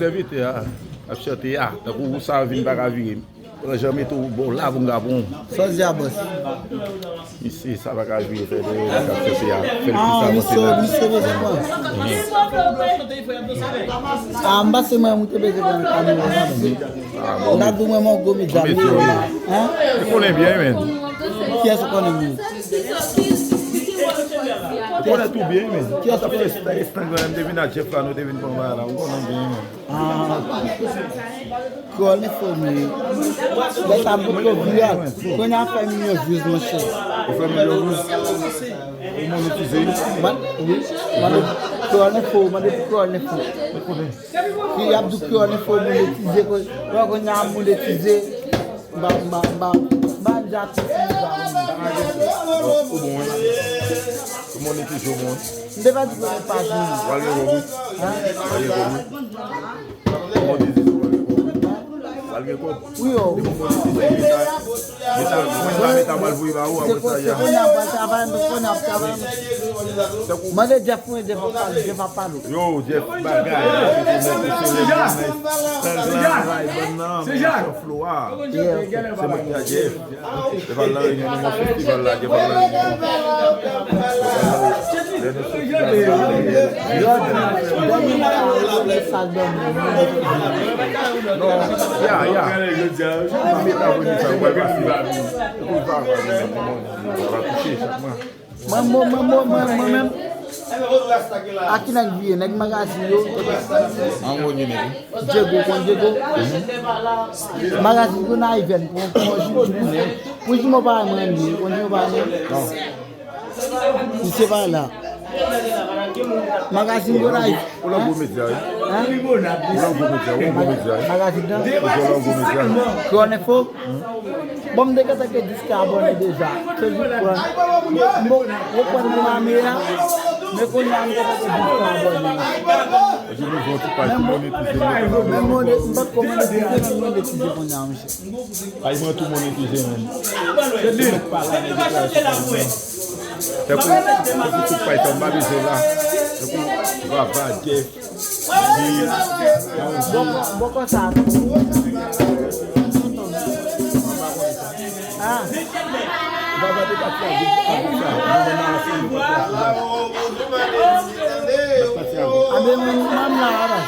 invité à chanter ah donc où ça vient pas vivre jamais tout bon là bon gabon Sans diabos. ici ça va pas vivre faire de Ah, monsieur besoin. Ah, mbase moi muté besoin de caméra. On a doué mon gomi jamais. Hein? tu connais bien même Qui est-ce qu'on est? tu connais tout bien mais qui a fait Instagram devine à Jeff là nous devine pour là on connaît bien Ah. Qu'on est formé. Mais ça beaucoup viral. Qu'on a fait mieux views mon cher. on fait mieux vous monétiser Oui. Qu'on est faux, mais qu'on est faux. Il y a du qu'on est faux monétiser qu'on a monétiser já monétiser au monde não deve dizer página. Oui, mas ele já foi de papado. Yo, Jeff bagay. Mesmo aqui na Guia, né? Magazine yo. Aonde né? Diego. Magazine na event com hoje. Hoje mo ba mani, hoje mo ba não. Você vai lá. Magazine go live. Olá Gomedia. Magazine da. Kone fo. Bom de kata ke disque abonné déjà. C'est juste pour mo mamira. Mais qu'on a un je ne veux pas monétiser. Même on est pas comme monétiser qu'on a monsieur. Aí moi tout monétiser même. C'est pour tout pas être mal là. C'est pour va pas Jeff. Beaucoup ça. Ah. Baba de Abe mam la ara.